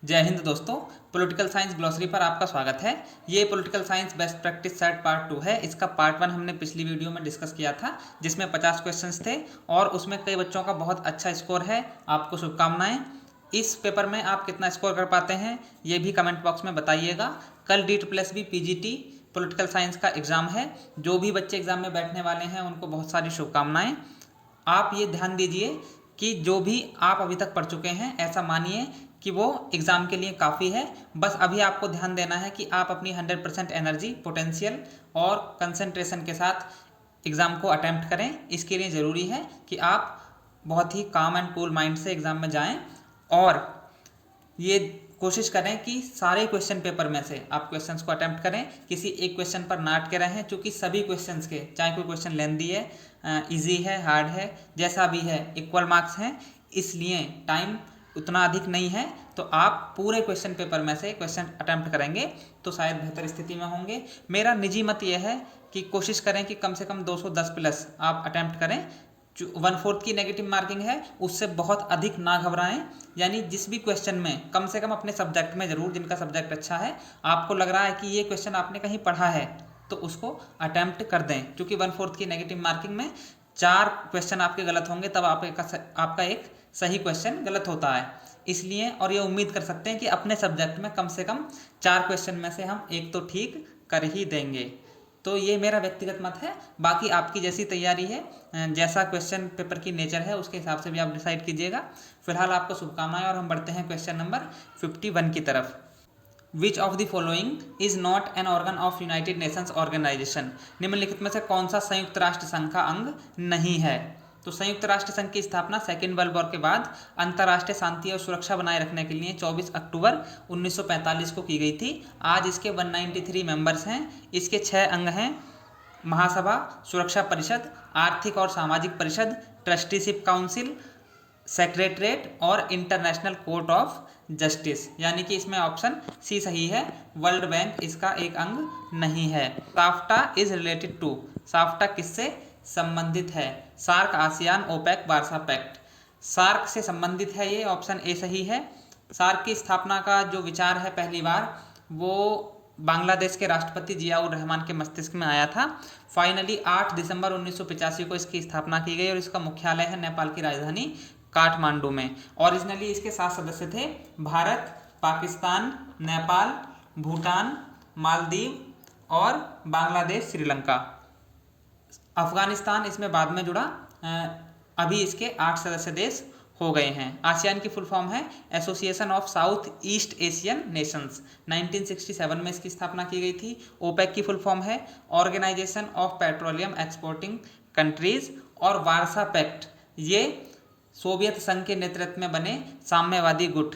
जय हिंद दोस्तों। Political science glossary पर आपका स्वागत है। ये political science best practice set part 2 है। इसका पार्ट 1 हमने पिछली वीडियो में डिस्कस किया था, जिसमें 50 क्वेश्चंस थे और उसमें कई बच्चों का बहुत अच्छा स्कोर है। आपको शुभकामनाएं। इस पेपर में आप कितना स्कोर कर पाते हैं ये भी कमेंट बॉक्स में बताइएगा। कल DEET+B PGT पॉलिटिकल साइंस का एग्ज़ाम है। जो भी बच्चे एग्ज़ाम में बैठने वाले हैं उनको बहुत सारी शुभकामनाएं। आप ये ध्यान दीजिए कि जो भी आप अभी तक पढ़ चुके हैं ऐसा मानिए कि वो एग्ज़ाम के लिए काफ़ी है। बस अभी आपको ध्यान देना है कि आप अपनी 100% एनर्जी, पोटेंशियल और कंसंट्रेशन के साथ एग्ज़ाम को अटेम्प्ट करें। इसके लिए ज़रूरी है कि आप बहुत ही काम एंड कूल माइंड से एग्ज़ाम में जाएं और ये कोशिश करें कि सारे क्वेश्चन पेपर में से आप क्वेश्चंस को अटेम्प्ट करें। किसी एक क्वेश्चन पर ना अटके रहें, क्योंकि सभी क्वेश्चंस के, चाहे कोई क्वेश्चन लेंथी है, इजी है, हार्ड है, जैसा भी है, इक्वल मार्क्स हैं। इसलिए टाइम उतना अधिक नहीं है, तो आप पूरे क्वेश्चन पेपर में से क्वेश्चन अटेम्प्ट करेंगे तो शायद बेहतर स्थिति में होंगे। मेरा निजी मत यह है कि कोशिश करें कि कम से कम 210 प्लस आप अटेम्प्ट करें। 1/4 की नेगेटिव मार्किंग है, उससे बहुत अधिक ना घबराएं। यानी जिस भी क्वेश्चन में कम से कम अपने सब्जेक्ट में ज़रूर, जिनका सब्जेक्ट अच्छा है, आपको लग रहा है कि ये क्वेश्चन आपने कहीं पढ़ा है तो उसको अटेम्प्ट कर दें। क्योंकि 1/4 की नेगेटिव मार्किंग में 4 क्वेश्चन आपके गलत होंगे, तब आपका एक सही क्वेश्चन गलत होता है। इसलिए और ये उम्मीद कर सकते हैं कि अपने सब्जेक्ट में कम से कम 4 क्वेश्चन में से हम एक तो ठीक कर ही देंगे। तो ये मेरा व्यक्तिगत मत है। बाकी आपकी जैसी तैयारी है, जैसा क्वेश्चन पेपर की नेचर है, उसके हिसाब से भी आप डिसाइड कीजिएगा। फिलहाल आपको शुभकामनाएं और हम बढ़ते हैं क्वेश्चन नंबर 51 की तरफ। Which of the following is not an organ of United Nations organisation. निम्नलिखित में से कौन सा संयुक्त राष्ट्र संघ का अंग नहीं है? तो संयुक्त राष्ट्र संघ की स्थापना सेकेंड वर्ल्ड वॉर के बाद अंतर्राष्ट्रीय शांति और सुरक्षा बनाए रखने के लिए 24 अक्टूबर 1945 को की गई थी। आज इसके 193 मेंबर्स हैं। इसके 6 अंग हैं: महासभा, सुरक्षा परिषद, आर्थिक और सामाजिक परिषद, ट्रस्टीशिप काउंसिल, सेक्रेटरीट और इंटरनेशनल कोर्ट ऑफ जस्टिस। यानी कि इसमें ऑप्शन सी सही है। वर्ल्ड बैंक इसका एक अंग नहीं है। SAFTA is related to. SAFTA किससे संबंधित है? SAARC, ASEAN, OPEC, Warsaw Pact. SAARC से संबंधित है ये, ऑप्शन ए सही है। सार्क की स्थापना का जो विचार है पहली बार वो बांग्लादेश के राष्ट्रपति जियाउर रहमान के मस्तिष्क में आया था। फाइनली 8 दिसंबर 1985 को इसकी स्थापना की गई और इसका मुख्यालय है नेपाल की राजधानी काठमांडू में। ओरिजिनली इसके 7 सदस्य थे: भारत, पाकिस्तान, नेपाल, भूटान, मालदीव और बांग्लादेश, श्रीलंका। अफगानिस्तान इसमें बाद में जुड़ा। अभी इसके 8 सदस्य देश हो गए हैं। आसियान की फुल फॉर्म है association of South East Asian Nations. 1967 में इसकी स्थापना की गई थी। ओपेक की फुल फॉर्म है organisation of petroleum exporting countries. और वार्सा पैक्ट ये सोवियत संघ के नेतृत्व में बने साम्यवादी गुट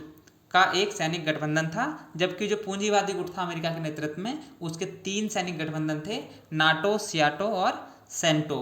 का एक सैनिक गठबंधन था, जबकि जो पूंजीवादी गुट था अमेरिका के नेतृत्व में, उसके 3 सैनिक गठबंधन थे: नाटो, सियाटो और CENTO.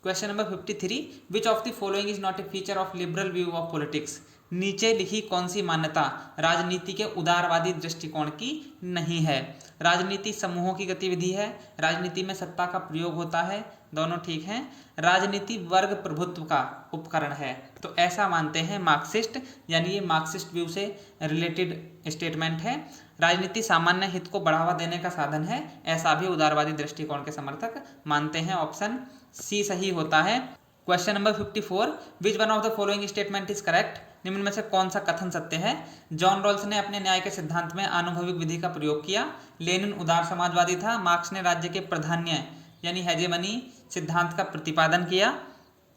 Question number 53। Which of the following is not a feature of liberal view of politics. नीचे लिखी कौन सी मान्यता राजनीति के उदारवादी दृष्टिकोण की नहीं है? राजनीति समूहों की गतिविधि है, राजनीति में सत्ता का प्रयोग होता है, दोनों ठीक हैं। राजनीति वर्ग प्रभुत्व का उपकरण है, तो ऐसा मानते हैं मार्क्सिस्ट, यानी ये मार्क्सिस्ट व्यू से रिलेटेड स्टेटमेंट है। राजनीति सामान्य हित को बढ़ावा देने का साधन है, ऐसा भी उदारवादी दृष्टिकोण के समर्थक मानते हैं। ऑप्शन सी सही होता है। Question number 54। Which one of the following statement is correct. निम्न में से कौन सा कथन सत्य है? जॉन रॉल्स ने अपने न्याय के सिद्धांत में आनुभविक विधि का प्रयोग किया। लेनिन उदार समाजवादी था। मार्क्स ने राज्य के प्राधान्य यानी हेजेमनी सिद्धांत का प्रतिपादन किया।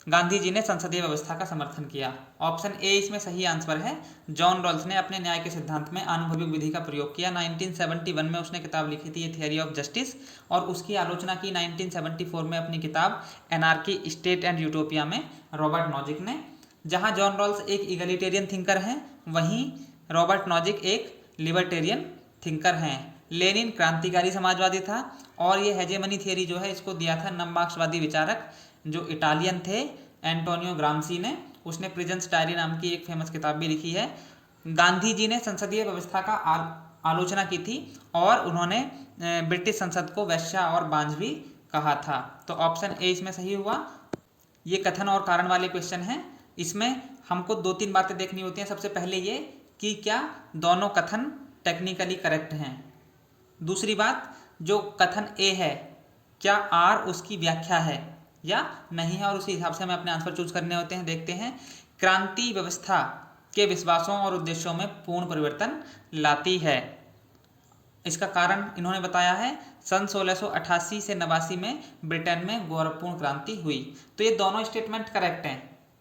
गांधी जी ने संसदीय व्यवस्था का समर्थन किया। ऑप्शन ए इसमें सही आंसर है। जॉन रॉल्स ने अपने न्याय के सिद्धांत में आनुभविक विधि का प्रयोग किया। 1971 में उसने किताब लिखी थी, ये थियरी ऑफ जस्टिस, और उसकी आलोचना की 1974 में अपनी किताब एनार्की, स्टेट एंड यूटोपिया में रॉबर्ट नॉजिक ने। जहां जॉन रॉल्स एक इगलिटेरियन थिंकर हैं, वहीं रॉबर्ट नॉजिक एक लिबर्टेरियन थिंकर हैं। लेनिन क्रांतिकारी समाजवादी था और ये हेजेमनी थियरी जो है इसको दिया था नव मार्क्सवादी विचारक जो इटालियन थे एंटोनियो ग्राम्सी ने। उसने प्रिजन्स डायरी नाम की एक फेमस किताब भी लिखी है। गांधी जी ने संसदीय व्यवस्था का आलोचना की थी और उन्होंने ब्रिटिश संसद को वैश्या और बांझ भी कहा था। तो ऑप्शन ए इसमें सही हुआ। ये कथन और कारण वाले क्वेश्चन हैं। इसमें हमको 2-3 बातें देखनी होती हैं। सबसे पहले ये कि क्या दोनों कथन टेक्निकली करेक्ट हैं। दूसरी बात, जो कथन ए है क्या आर उसकी व्याख्या है या नहीं है, और उसी हिसाब से हमें अपने आंसर चूज करने होते हैं। देखते हैं, क्रांति व्यवस्था के विश्वासों और उद्देश्यों में पूर्ण परिवर्तन लाती है। इसका कारण इन्होंने बताया है, सन 1688 से 89 में ब्रिटेन में गौरवपूर्ण क्रांति हुई। तो ये दोनों स्टेटमेंट करेक्ट हैं,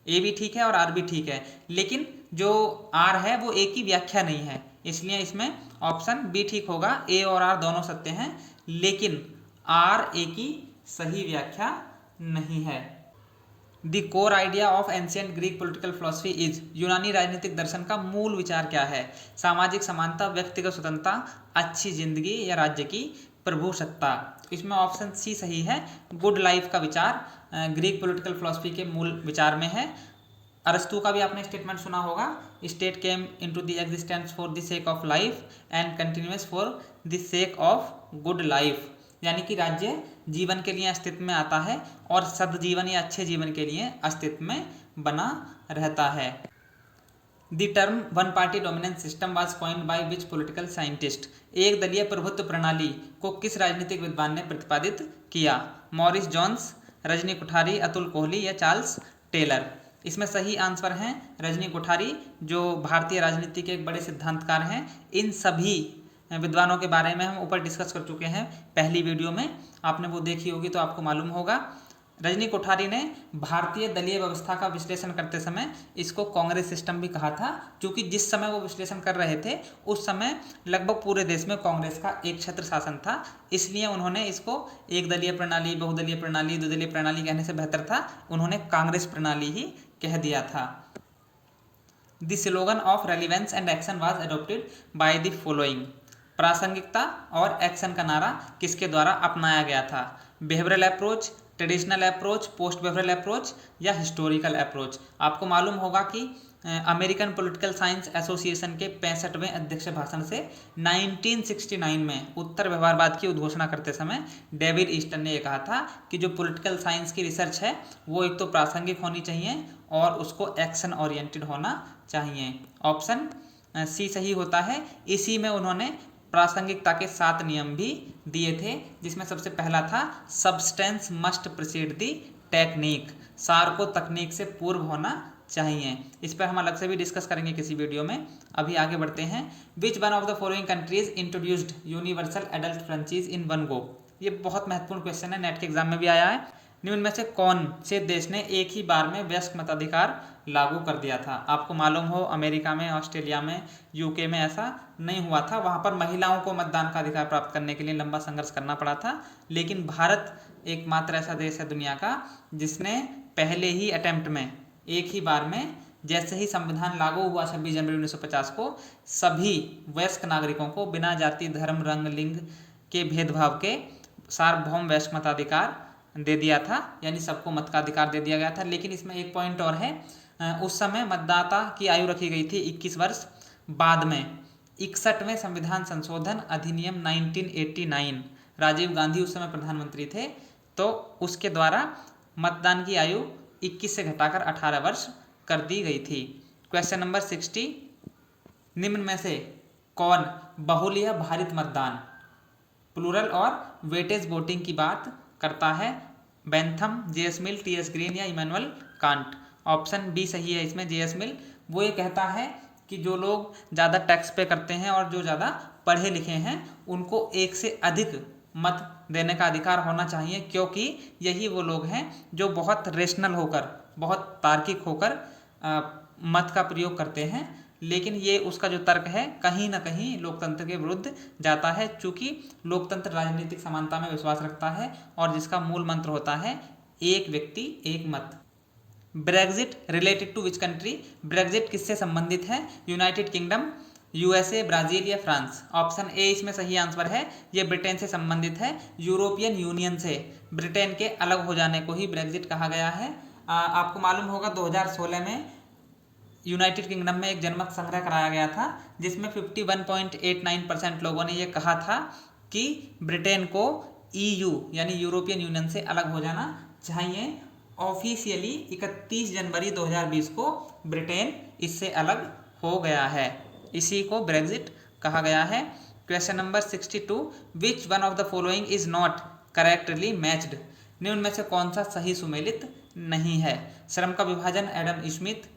ए भी ठीक है और आर भी ठीक है, लेकिन जो आर है वो ए की व्याख्या नहीं है, इसलिए इसमें ऑप्शन बी ठीक होगा। ए और आर दोनों सत्य हैं, लेकिन आर ए की सही व्याख्या नहीं है। The core idea of ancient Greek political philosophy is, यूनानी राजनीतिक दर्शन का मूल विचार क्या है। सामाजिक समानता, व्यक्तिगत स्वतंत्रता, अच्छी जिंदगी या राज्य की प्रभुसत्ता। इसमें ऑप्शन सी सही है, गुड लाइफ का विचार ग्रीक पॉलिटिकल फिलॉसफी के मूल विचार में है। अरस्तु का भी आपने स्टेटमेंट सुना होगा, state came into the existence for the sake of life and continuous for the sake of good life, यानी कि राज्य जीवन के लिए अस्तित्व में आता है और सद्जीवन या अच्छे जीवन के लिए अस्तित्व में बना रहता है। The term one party dominance system was coined by which political scientist, एक दलीय प्रभुत्व प्रणाली को किस राजनीतिक विद्वान ने प्रतिपादित किया। मॉरिस जोन्स, रजनी कुठारी, अतुल कोहली या चार्ल्स टेलर। इसमें सही आंसर हैं रजनी कुठारी, जो भारतीय राजनीति के एक बड़े सिद्धांतकार हैं। इन सभी विद्वानों के बारे में हम ऊपर डिस्कस कर चुके हैं पहली वीडियो में, आपने वो देखी होगी तो आपको मालूम होगा। रजनी कोठारी ने भारतीय दलीय व्यवस्था का विश्लेषण करते समय इसको कांग्रेस सिस्टम भी कहा था, क्योंकि जिस समय वो विश्लेषण कर रहे थे उस समय लगभग पूरे देश में कांग्रेस का एक छत्र शासन था, इसलिए उन्होंने इसको एक दलीय प्रणाली, बहुदलीय प्रणाली, द्विदलीय प्रणाली कहने से बेहतर था उन्होंने कांग्रेस प्रणाली ही कह दिया था। The slogan of relevance and action was adopted by the following, प्रासंगिकता और एक्शन का नारा किसके द्वारा अपनाया गया था। Behavioural approach, traditional approach, post behavioural approach या हिस्टोरिकल अप्रोच। आपको मालूम होगा कि अमेरिकन पॉलिटिकल साइंस एसोसिएशन के 65वें अध्यक्ष भाषण से 1969 में उत्तर व्यवहारवाद की उद्घोषणा करते समय डेविड ईस्टन ने यह कहा था कि जो पॉलिटिकल साइंस की रिसर्च है वो एक तो प्रासंगिक होनी चाहिए और उसको एक्शन ओरिएंटेड होना चाहिए। ऑप्शन सी सही होता है। इसी में उन्होंने प्रासंगिकता के 7 नियम भी दिए थे, जिसमें सबसे पहला था सब्सटेंस मस्ट प्रीसीड दी टेक्निक, सार को तकनीक से पूर्व होना चाहिए। इस पर हम अलग से भी डिस्कस करेंगे किसी वीडियो में। अभी आगे बढ़ते हैं। Which one of the following countries introduced universal adult franchise in one go, ये बहुत महत्वपूर्ण क्वेश्चन है, नेट के एग्जाम में भी आया है। निम्न में से कौन से देश ने एक ही बार में वयस्क मताधिकार लागू कर दिया था। आपको मालूम हो अमेरिका में, ऑस्ट्रेलिया में, यूके में ऐसा नहीं हुआ था, वहाँ पर महिलाओं को मतदान का अधिकार प्राप्त करने के लिए लंबा संघर्ष करना पड़ा था। लेकिन भारत एकमात्र ऐसा देश है दुनिया का जिसने पहले ही अटेम्प्ट में एक ही बार में, जैसे ही संविधान लागू हुआ 26 जनवरी 1950 को, सभी वयस्क नागरिकों को बिना जाति, धर्म, रंग, लिंग के भेदभाव के सार्वभौम वयस्क मताधिकार दे दिया था, यानी सबको मत का अधिकार दे दिया गया था। लेकिन इसमें एक पॉइंट और है, उस समय मतदाता की आयु रखी गई थी 21 वर्ष। बाद में 61वें संविधान संशोधन अधिनियम 1989, राजीव गांधी उस समय प्रधानमंत्री थे, तो उसके द्वारा मतदान की आयु 21 से घटाकर 18 वर्ष कर दी गई थी। क्वेश्चन नंबर 60, निम्न में से कौन बहुल या भारित मतदान, प्लूरल और वेटेज वोटिंग की बात करता है। Bentham, JS. Mill, TS. Green या इमैनुअल कांट। ऑप्शन बी सही है इसमें, जे.एस. मिल। वो ये कहता है कि जो लोग ज़्यादा टैक्स पे करते हैं और जो ज़्यादा पढ़े लिखे हैं उनको एक से अधिक मत देने का अधिकार होना चाहिए, क्योंकि यही वो लोग हैं जो बहुत रेशनल होकर, बहुत तार्किक होकर मत का प्रयोग करते हैं। लेकिन ये उसका जो तर्क है कहीं ना कहीं लोकतंत्र के विरुद्ध जाता है, चूँकि लोकतंत्र राजनीतिक समानता में विश्वास रखता है और जिसका मूल मंत्र होता है एक व्यक्ति एक मत। Brexit related to which country, Brexit किससे संबंधित है। यूनाइटेड किंगडम, यूएसए, ब्राज़ील या फ्रांस। ऑप्शन ए इसमें सही आंसर है, ये ब्रिटेन से संबंधित है। यूरोपियन यूनियन से ब्रिटेन के अलग हो जाने को ही ब्रेग्जिट कहा गया है। आपको मालूम होगा 2016 में यूनाइटेड किंगडम में एक जनमत संग्रह कराया गया था, जिसमें 51.89% लोगों ने ये कहा था कि ब्रिटेन को EU यानी यूरोपियन यूनियन से अलग हो जाना चाहिए। ऑफिशियली 31 जनवरी 2020 को ब्रिटेन इससे अलग हो गया है। इसी को ब्रेग्जिट कहा गया है। Question number 62, which one of the following is not correctly matched, निम्न में से कौन सा सही सुमेलित नहीं है? श्रम का विभाजन एडम स्मिथ,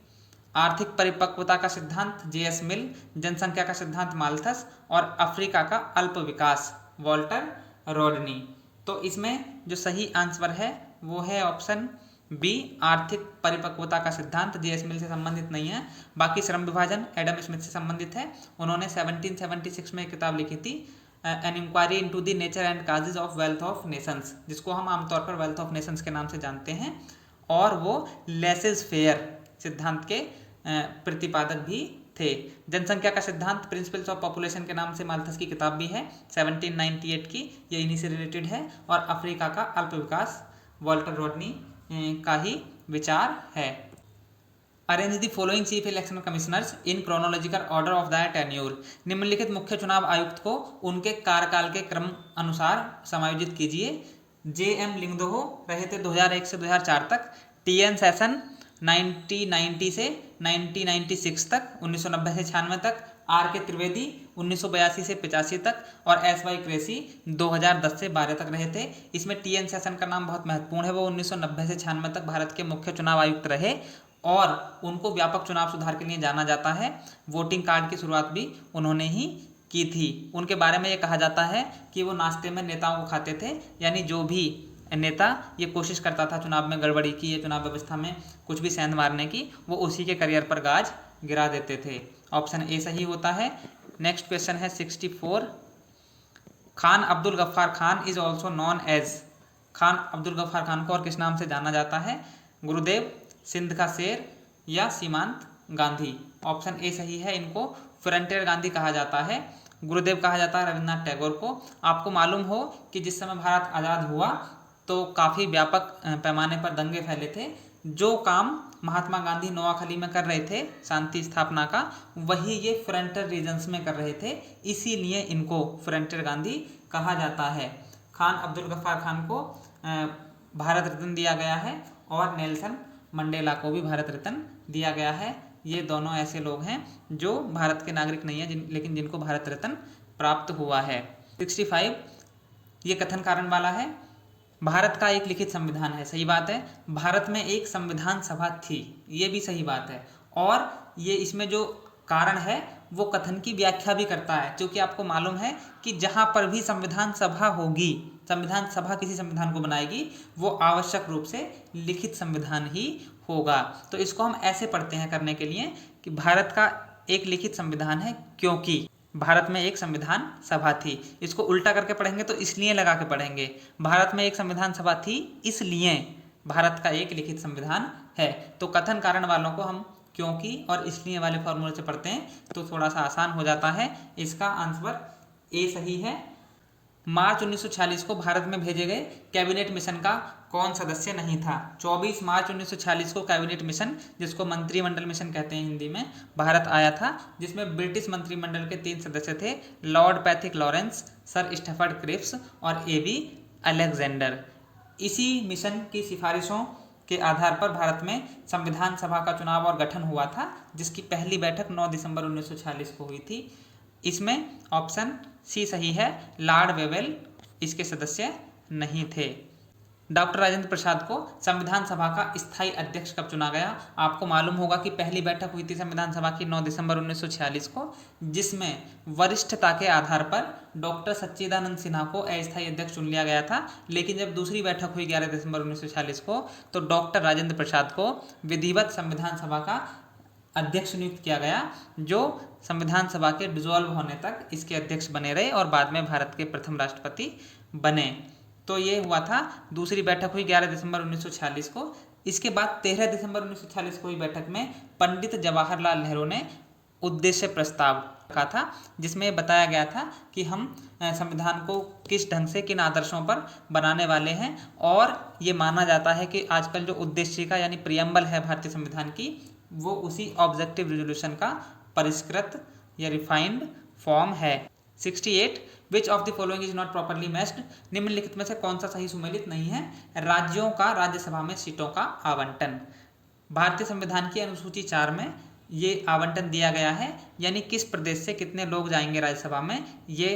आर्थिक परिपक्वता का सिद्धांत जे.एस. मिल, जनसंख्या का सिद्धांत माल्थस और अफ्रीका का अल्प विकास वॉल्टर रोडनी। तो इसमें जो सही आंसर है वो है ऑप्शन बी, आर्थिक परिपक्वता का सिद्धांत जे.एस. मिल से संबंधित नहीं है। बाकी श्रम विभाजन एडम स्मिथ से संबंधित है। उन्होंने 1776 में एक किताब लिखी थी, an inquiry into the nature and causes of wealth of nations, जिसको हम आमतौर पर वेल्थ ऑफ नेशंस के नाम से जानते हैं, और वो लेसेस फेयर सिद्धांत के प्रतिपादक भी थे। जनसंख्या का सिद्धांत प्रिंसिपल्स ऑफ पॉपुलेशन के नाम से माल्थस की किताब भी है 1798 की, ये इन्हीं से रिलेटेड है। और अफ्रीका का अल्प विकास वॉल्टर रोडनी का ही विचार है। Arrange the following chief election commissioners in chronological order of the tenure, निम्नलिखित मुख्य चुनाव आयुक्त को उनके कार्यकाल के क्रम अनुसार समायोजित कीजिए। जे.एम. लिंगदोहो रहे थे 2001 से 2004 तक, टी.एन. सेशन 1990 से 1996 तक, 1990 से 96 तक, आर के त्रिवेदी 1982 से 85 तक और एस वाई क्रेसी 2010 से 12 तक रहे थे। इसमें टी.एन. सेशन का नाम बहुत महत्वपूर्ण है, वो 1990 से 96 तक भारत के मुख्य चुनाव आयुक्त रहे और उनको व्यापक चुनाव सुधार के लिए जाना जाता है। वोटिंग कार्ड की शुरुआत भी उन्होंने ही की थी। उनके बारे में ये कहा जाता है कि वो नाश्ते में नेताओं को खाते थे, यानी जो भी नेता ये कोशिश करता था चुनाव में गड़बड़ी की या चुनाव व्यवस्था में कुछ भी सेंध मारने की, वो उसी के करियर पर गाज गिरा देते थे। ऑप्शन ए सही होता है। नेक्स्ट क्वेश्चन है 64, Khan Abdul Ghaffar Khan is also known as, Khan Abdul Ghaffar Khan को और किस नाम से जाना जाता है? गुरुदेव, सिंध का शेर या सीमांत गांधी? ऑप्शन ए सही है, इनको फ्रंटियर गांधी कहा जाता है। गुरुदेव कहा जाता है रविन्द्रनाथ टैगोर को। आपको मालूम हो कि जिस समय भारत आज़ाद हुआ तो काफ़ी व्यापक पैमाने पर दंगे फैले थे। जो काम महात्मा गांधी नोआखली में कर रहे थे शांति स्थापना का, वही ये फ्रंटियर रीजन्स में कर रहे थे, इसीलिए इनको फ्रंटियर गांधी कहा जाता है। खान अब्दुल गफ्फार खान को भारत रत्न दिया गया है और नेल्सन मंडेला को भी भारत रत्न दिया गया है। ये दोनों ऐसे लोग हैं जो भारत के नागरिक नहीं हैं लेकिन जिनको भारत रत्न प्राप्त हुआ है। 65, ये कथन कारण वाला है। भारत का एक लिखित संविधान है, सही बात है। भारत में एक संविधान सभा थी, ये भी सही बात है। और ये इसमें जो कारण है वो कथन की व्याख्या भी करता है, क्योंकि आपको मालूम है कि जहाँ पर भी संविधान सभा होगी, संविधान सभा किसी संविधान को बनाएगी, वो आवश्यक रूप से लिखित संविधान ही होगा। तो इसको हम ऐसे पढ़ते हैं करने के लिए कि भारत का एक लिखित संविधान है क्योंकि भारत में एक संविधान सभा थी। इसको उल्टा करके पढ़ेंगे तो इसलिए लगा के पढ़ेंगे, भारत में एक संविधान सभा थी इसलिए भारत का एक लिखित संविधान है। तो कथन कारण वालों को हम क्योंकि और इसलिए वाले फॉर्मूले से पढ़ते हैं तो थोड़ा सा आसान हो जाता है। इसका आंसर ए सही है। मार्च 1946 को भारत में भेजे गए कैबिनेट मिशन का कौन सदस्य नहीं था? 24 मार्च 1946 को कैबिनेट मिशन, जिसको मंत्रिमंडल मिशन कहते हैं हिंदी में, भारत आया था, जिसमें ब्रिटिश मंत्रिमंडल के 3 सदस्य थे, Lord Pethick Lawrence, Sir Stafford Cripps और ए.बी. अलेक्जेंडर। इसी मिशन की सिफारिशों के आधार पर भारत में संविधान सभा का चुनाव और गठन हुआ था, जिसकी पहली बैठक 9 दिसंबर 1946 को हुई थी। इसमें ऑप्शन सी सही है, लॉर्ड वेवेल इसके सदस्य नहीं थे। डॉक्टर राजेंद्र प्रसाद को संविधान सभा का स्थायी अध्यक्ष कब चुना गया? आपको मालूम होगा कि पहली बैठक हुई थी संविधान सभा की 9 दिसंबर 1946 को, जिसमें वरिष्ठता के आधार पर डॉक्टर सच्चिदानंद सिन्हा को अस्थायी अध्यक्ष चुन लिया गया था। लेकिन जब दूसरी बैठक हुई 11 दिसंबर 1946 को, तो डॉक्टर राजेंद्र प्रसाद को विधिवत संविधान सभा का अध्यक्ष नियुक्त किया गया, जो संविधान सभा के डिसॉल्व होने तक इसके अध्यक्ष बने रहे और बाद में भारत के प्रथम राष्ट्रपति बने। तो ये हुआ था, दूसरी बैठक हुई 11 दिसंबर 1946 को। इसके बाद 13 दिसंबर 1946 को हुई बैठक में पंडित जवाहरलाल नेहरू ने उद्देश्य प्रस्ताव रखा था, जिसमें बताया गया था कि हम संविधान को किस ढंग से किन आदर्शों पर बनाने वाले हैं। और ये माना जाता है कि आजकल जो उद्देशिका यानी प्रियम्बल है भारतीय संविधान की, वो उसी ऑब्जेक्टिव रिजोल्यूशन का परिष्कृत या रिफाइंड फॉर्म है। 68, विच of the following is not properly matched, निम्नलिखित में से कौन सा सही सुमेलित नहीं है? राज्यों का राज्यसभा में सीटों का आवंटन। भारतीय संविधान की अनुसूची 4 में ये आवंटन दिया गया है, यानी किस प्रदेश से कितने लोग जाएंगे राज्यसभा में, ये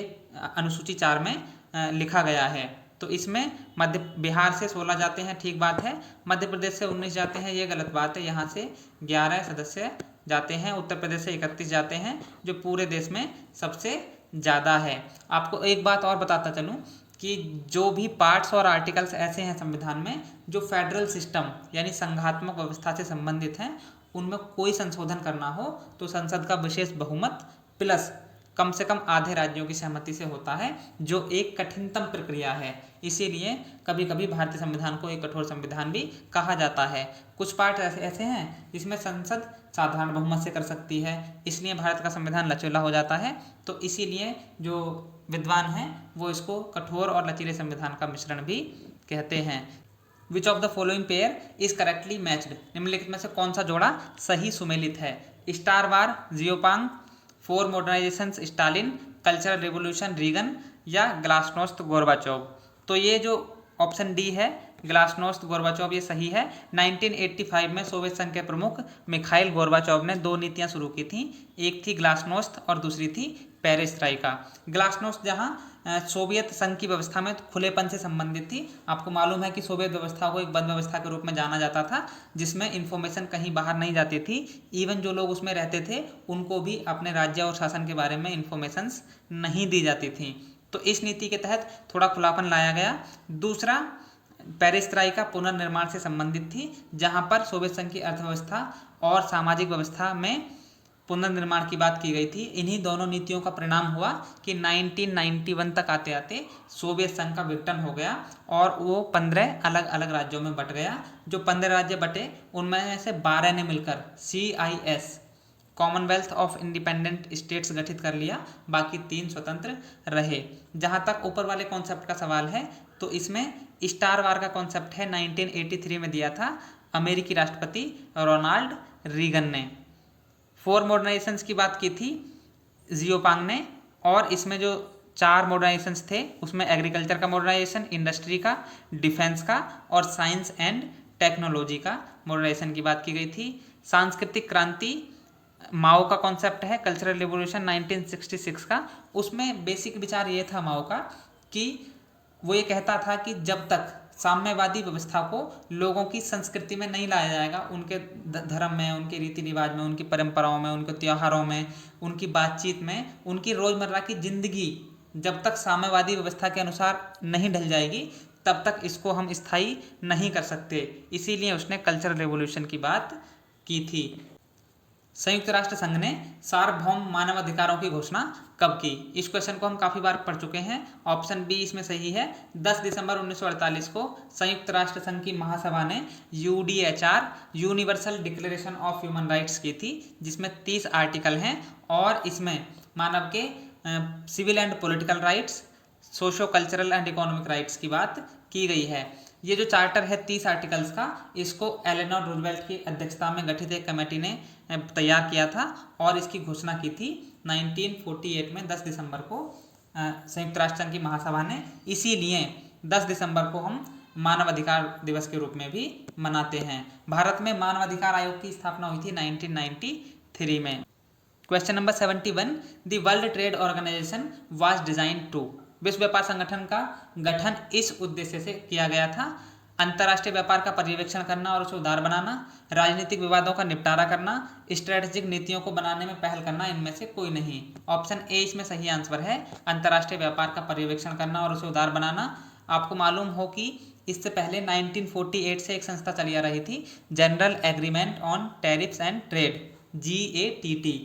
अनुसूची 4 में लिखा गया है। तो इसमें बिहार से 16 जाते हैं, ठीक बात है। मध्य प्रदेश से 19 जाते हैं, ये गलत बात है। यहाँ से 11 सदस्य जाते हैं। उत्तर प्रदेश से 31 जाते हैं, जो पूरे देश में सबसे ज़्यादा है। आपको एक बात और बताता चलूँ कि जो भी पार्ट्स और आर्टिकल्स ऐसे हैं संविधान में जो फेडरल सिस्टम यानी संघात्मक व्यवस्था से संबंधित हैं, उनमें कोई संशोधन करना हो तो संसद का विशेष बहुमत प्लस कम से कम आधे राज्यों की सहमति से होता है, जो एक कठिनतम प्रक्रिया है। इसीलिए कभी कभी भारतीय संविधान को एक कठोर संविधान भी कहा जाता है। कुछ पार्ट ऐसे हैं जिसमें संसद साधारण बहुमत से कर सकती है, इसलिए भारत का संविधान लचीला हो जाता है। तो इसीलिए जो विद्वान हैं वो इसको कठोर और लचीले संविधान का मिश्रण भी कहते हैं। Which of the following pair is correctly matched, निम्नलिखित में से कौन सा जोड़ा सही सुमेलित है? Star war Xiaoping, four modernisation Stalin, cultural revolution Reagan या ग्लासनोस्त गोर्बाचोव। तो ये जो ऑप्शन डी है ग्लासनोस्त गोर्बाचोव, ये सही है। 1985 में सोवियत संघ के प्रमुख मिखाइल गोर्बाचोव ने 2 नीतियां शुरू की थी, एक थी ग्लासनोस्त और दूसरी थी पेरेस्ट्राइका। ग्लासनोस्त जहां सोवियत संघ की व्यवस्था में खुलेपन से संबंधित थी। आपको मालूम है कि सोवियत व्यवस्था को एक बंद व्यवस्था के रूप में जाना जाता था, जिसमें इंफॉर्मेशन कहीं बाहर नहीं जाती थी। इवन जो लोग उसमें रहते थे उनको भी अपने राज्य और शासन के बारे में इंफॉर्मेशंस नहीं दी जाती थी। तो इस नीति के तहत थोड़ा खुलापन लाया गया। दूसरा पेरेस्ट्राइका पुनर्निर्माण से संबंधित थी, जहां पर सोवियत संघ की अर्थव्यवस्था और सामाजिक व्यवस्था में पुनर्निर्माण की बात की गई थी। इन्हीं दोनों नीतियों का परिणाम हुआ कि 1991 तक आते आते सोवियत संघ का विघटन हो गया और वो 15 अलग अलग राज्यों में बट गया। जो 15 राज्य बटे उनमें से 12 ने मिलकर CIS Commonwealth of independent states गठित कर लिया, बाकी 3 स्वतंत्र रहे। जहाँ तक ऊपर वाले कॉन्सेप्ट का सवाल है, तो इसमें स्टार वार का कॉन्सेप्ट है 1983 में दिया था अमेरिकी राष्ट्रपति रोनाल्ड रीगन ने। 4 मॉडर्नाइजेशंस की बात की थी जियोपांग ने, और इसमें जो 4 मॉडर्नाइजेशंस थे उसमें एग्रीकल्चर का मॉडर्नाइजेशन, इंडस्ट्री का, डिफेंस का और साइंस एंड टेक्नोलॉजी का मॉडर्नाइजेशन की बात की गई थी। सांस्कृतिक क्रांति माओ का कॉन्सेप्ट है, कल्चरल रिवोल्यूशन 1966 का। उसमें बेसिक विचार ये था माओ का कि वो ये कहता था कि जब तक साम्यवादी व्यवस्था को लोगों की संस्कृति में नहीं लाया जाएगा, उनके धर्म में, उनके रीति रिवाज में, उनकी परंपराओं में, उनके त्योहारों में, उनकी बातचीत में, उनकी रोज़मर्रा की जिंदगी जब तक साम्यवादी व्यवस्था के अनुसार नहीं ढल जाएगी, तब तक इसको हम स्थायी नहीं कर सकते। इसीलिए उसने कल्चरल रेवोल्यूशन की बात की थी। संयुक्त राष्ट्र संघ ने सार्वभौम मानव अधिकारों की घोषणा कब की? इस क्वेश्चन को हम काफ़ी बार पढ़ चुके हैं। ऑप्शन बी इसमें सही है। 10 दिसंबर 1948 को संयुक्त राष्ट्र संघ की महासभा ने UDHR universal declaration of human rights की थी, जिसमें 30 आर्टिकल हैं और इसमें मानव के civil and political rights, socio cultural and economic rights की बात की गई है। ये जो चार्टर है 30 आर्टिकल्स का, इसको एलेनोर रूजवेल्ट की अध्यक्षता में गठित एक कमेटी ने तैयार किया था और इसकी घोषणा की थी 1948 में 10 दिसंबर को संयुक्त राष्ट्र संघ की महासभा ने। इसीलिए 10 दिसंबर को हम मानव अधिकार दिवस के रूप में भी मनाते हैं। भारत में मानव अधिकार आयोग की स्थापना हुई थी 1993 में। Question number 71, the World Trade Organisation was designed to. विश्व व्यापार संगठन का गठन इस उद्देश्य से किया गया था: अंतर्राष्ट्रीय व्यापार का पर्यवेक्षण करना और उसे उदार बनाना, राजनीतिक विवादों का निपटारा करना, स्ट्रेटेजिक नीतियों को बनाने में पहल करना। इनमें से कोई नहीं। ऑप्शन ए इसमें सही आंसर है, अंतर्राष्ट्रीय व्यापार का पर्यवेक्षण करना और उसे उदार बनाना। आपको मालूम हो कि इससे पहले 1948 से एक संस्था चली आ रही थी, general agreement on tariffs and trade, GATT।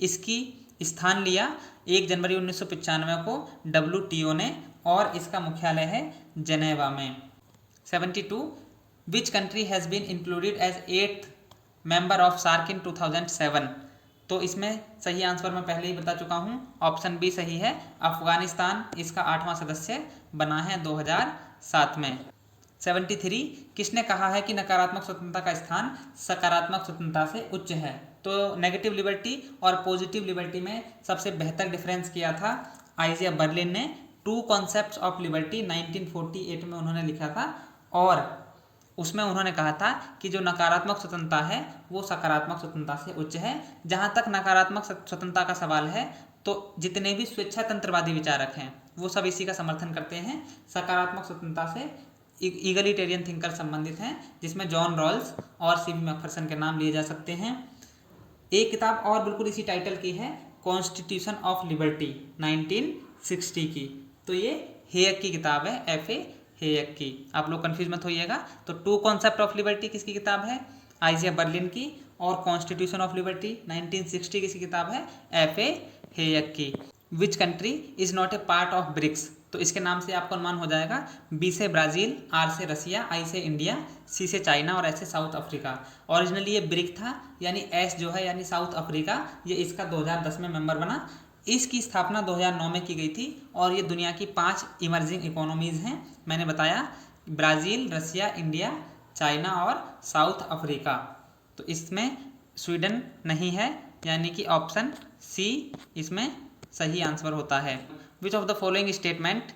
इसकी स्थान लिया 1 जनवरी 1995 को WTO ने और इसका मुख्यालय है जेनेवा में। 72, which country has been included as 8th member of SAARC in 2007। तो इसमें सही आंसर मैं पहले ही बता चुका हूँ, ऑप्शन बी सही है। अफगानिस्तान इसका 8वां सदस्य बना है 2007 में। 73, किसने कहा है कि नकारात्मक स्वतंत्रता का स्थान सकारात्मक स्वतंत्रता से उच्च है? तो नेगेटिव लिबर्टी और पॉजिटिव लिबर्टी में सबसे बेहतर डिफरेंस किया था आइजिया बर्लिन ने। 2 कॉन्सेप्ट्स ऑफ लिबर्टी 1948 में उन्होंने लिखा था और उसमें उन्होंने कहा था कि जो नकारात्मक स्वतंत्रता है वो सकारात्मक स्वतंत्रता से उच्च है। जहाँ तक नकारात्मक स्वतंत्रता का सवाल है तो जितने भी स्वेच्छातंत्रवादी विचारक हैं वो सब इसी का समर्थन करते हैं। सकारात्मक स्वतंत्रता से इगलिटेरियन थिंकर संबंधित हैं, जिसमें जॉन रॉल्स और सीबी मैकफरसन के नाम लिए जा सकते हैं। एक किताब और बिल्कुल इसी टाइटल की है, कॉन्स्टिट्यूशन ऑफ लिबर्टी 1960 की। तो ये हेयक की किताब है, F.A. हेयक की। आप लोग कंफ्यूज मत होइएगा। तो टू कॉन्सेप्ट ऑफ लिबर्टी किसकी किताब है? आइजिया बर्लिन की। और कॉन्स्टिट्यूशन ऑफ लिबर्टी 1960 किसकी किताब है? F.A. हेयक की। Which country is not A part of BRICS? तो इसके नाम से आपको अनुमान हो जाएगा। बी से ब्राज़ील, आर से रसिया, आई से इंडिया, सी से चाइना और एस से साउथ अफ्रीका। ओरिजिनली ये ब्रिक था, यानी एस जो है यानी साउथ अफ्रीका, ये इसका 2010 में मेंबर बना। इसकी स्थापना 2009 में की गई थी और ये दुनिया की 5 इमर्जिंग इकोनॉमीज़ हैं। मैंने बताया ब्राज़ील, रसिया, इंडिया, चाइना और साउथ अफ्रीका। तो इसमें स्वीडन नहीं है, यानी कि ऑप्शन सी इसमें सही आंसर होता है। विच of the following statement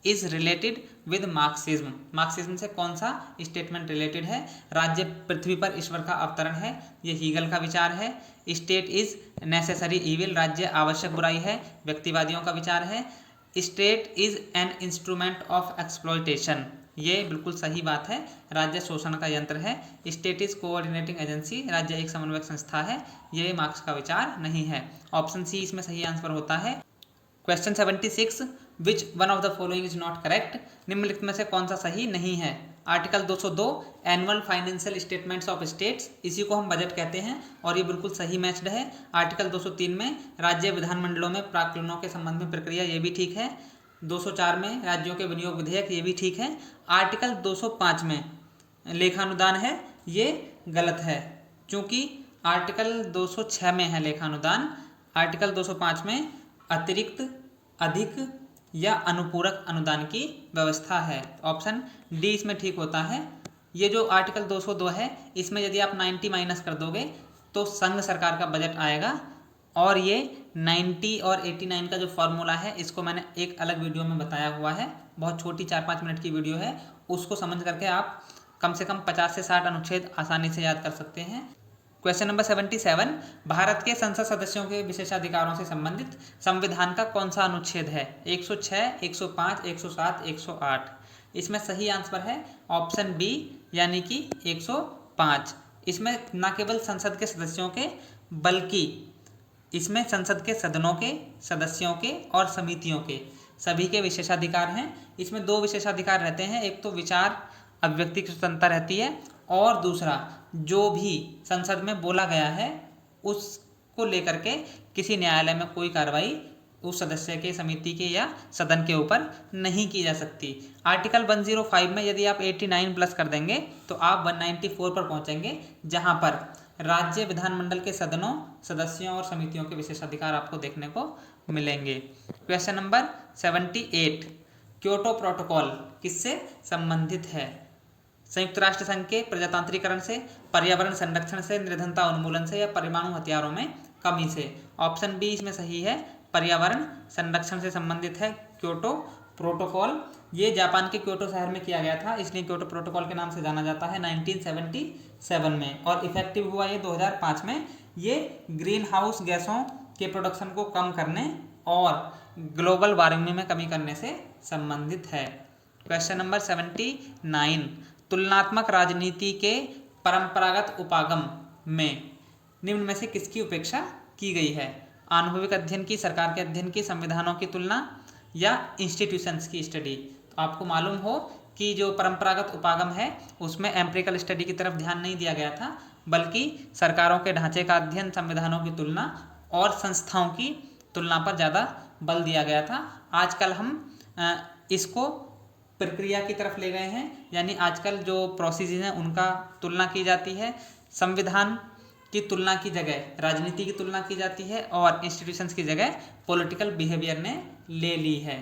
is related with Marxism? Marxism से कौन सा स्टेटमेंट रिलेटेड है? राज्य पृथ्वी पर ईश्वर का अवतरण है, ये हीगल का विचार है। स्टेट इज नेसेसरी इविल, राज्य आवश्यक बुराई है, व्यक्तिवादियों का विचार है। State is an instrument of exploitation, ये बिल्कुल सही बात है, राज्य शोषण का यंत्र है। स्टेट इज कोऑर्डिनेटिंग एजेंसी, राज्य एक समन्वयक संस्था है, ये मार्क्स का विचार नहीं है। ऑप्शन सी इसमें सही आंसर होता है। Question 76, which one of the following is not correct? निम्नलिखित में से कौन सा सही नहीं है? Article 202 annual financial statements of states, इसी को हम बजट कहते हैं और ये बिल्कुल सही मैच्ड है। आर्टिकल 203 में राज्य विधानमंडलों में प्राक्कलनों के संबंध में प्रक्रिया, ये भी ठीक है। 204 में राज्यों के विनियोग विधेयक, ये भी ठीक है। आर्टिकल 205 में लेखानुदान है, ये गलत है क्योंकि आर्टिकल 206 में है लेखानुदान। आर्टिकल 205 में अतिरिक्त, अधिक या अनुपूरक अनुदान की व्यवस्था है। ऑप्शन डी इसमें ठीक होता है। ये जो आर्टिकल 202 है इसमें यदि आप 90 माइनस कर दोगे तो संघ सरकार का बजट आएगा और ये 90 और 89 का जो फॉर्मूला है इसको मैंने एक अलग वीडियो में बताया हुआ है, बहुत छोटी 4-5 मिनट की वीडियो है, उसको समझ करके आप कम से कम 50 से 60 अनुच्छेद आसानी से याद कर सकते हैं। क्वेश्चन नंबर 77, भारत के संसद सदस्यों के विशेषाधिकारों से संबंधित संविधान का कौन सा अनुच्छेद है? 106, 105, 107, 108। इसमें सही आंसर है ऑप्शन बी यानी कि 105। इसमें न केवल संसद के सदस्यों के बल्कि इसमें संसद के सदनों के, सदस्यों के और समितियों के सभी के विशेषाधिकार हैं। इसमें 2 विशेषाधिकार रहते हैं, एक तो विचार अभिव्यक्ति की स्वतंत्रता रहती है और दूसरा जो भी संसद में बोला गया है उसको लेकर के किसी न्यायालय में कोई कार्रवाई उस सदस्य के, समिति के या सदन के ऊपर नहीं की जा सकती। आर्टिकल 105 में यदि आप 89 प्लस कर देंगे तो आप 194 पर पहुंचेंगे, जहां पर राज्य विधानमंडल के सदनों, सदस्यों और समितियों के विशेषाधिकार आपको देखने को मिलेंगे। क्वेश्चन नंबर 78, क्योटो प्रोटोकॉल किससे संबंधित है? संयुक्त राष्ट्र संघ के प्रजातांत्रिकरण से, पर्यावरण संरक्षण से, निर्धनता उन्मूलन से या परमाणु हथियारों में कमी से? ऑप्शन बी इसमें सही है, पर्यावरण संरक्षण से संबंधित है क्योटो प्रोटोकॉल। ये जापान के क्योटो शहर में किया गया था, इसलिए क्योटो प्रोटोकॉल के नाम से जाना जाता है 1977 में, और इफेक्टिव हुआ ये 2005 में। ये ग्रीन हाउस गैसों के प्रोडक्शन को कम करने और ग्लोबल वार्मिंग में कमी करने से संबंधित है। क्वेश्चन नंबर 79, तुलनात्मक राजनीति के परंपरागत उपागम में निम्न में से किसकी उपेक्षा की गई है? आनुभविक अध्ययन की, सरकार के अध्ययन की, संविधानों की तुलना या इंस्टीट्यूशंस की स्टडी? तो आपको मालूम हो कि जो परंपरागत उपागम है उसमें एम्पिरिकल स्टडी की तरफ ध्यान नहीं दिया गया था, बल्कि सरकारों के ढांचे का अध्ययन, संविधानों की तुलना और संस्थाओं की तुलना पर ज़्यादा बल दिया गया था। आजकल हम इसको प्रक्रिया की तरफ ले गए हैं, यानी आजकल जो प्रोसीजर हैं उनका तुलना की जाती है, संविधान की तुलना की जगह राजनीति की तुलना की जाती है और इंस्टीट्यूशंस की जगह पॉलिटिकल बिहेवियर ने ले ली है।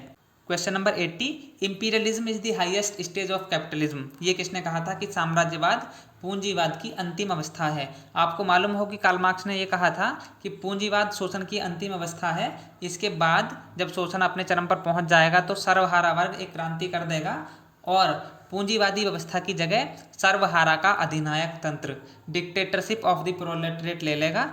Question number 80, imperialism is the highest stage of capitalism? ये किसने कहा था कि साम्राज्यवाद पूंजीवाद की अंतिम अवस्था है? आपको मालूम हो कि कार्ल मार्क्स ने ये कहा था कि पूंजीवाद शोषण की अंतिम अवस्था है, इसके बाद जब शोषण अपने चरम पर पहुंच जाएगा तो सर्वहारा वर्ग एक क्रांति कर देगा और पूंजीवादी व्यवस्था की जगह सर्वहारा का अधिनायक तंत्र, डिक्टेटरशिप ऑफ द प्रोलेटरेट ले लेगा।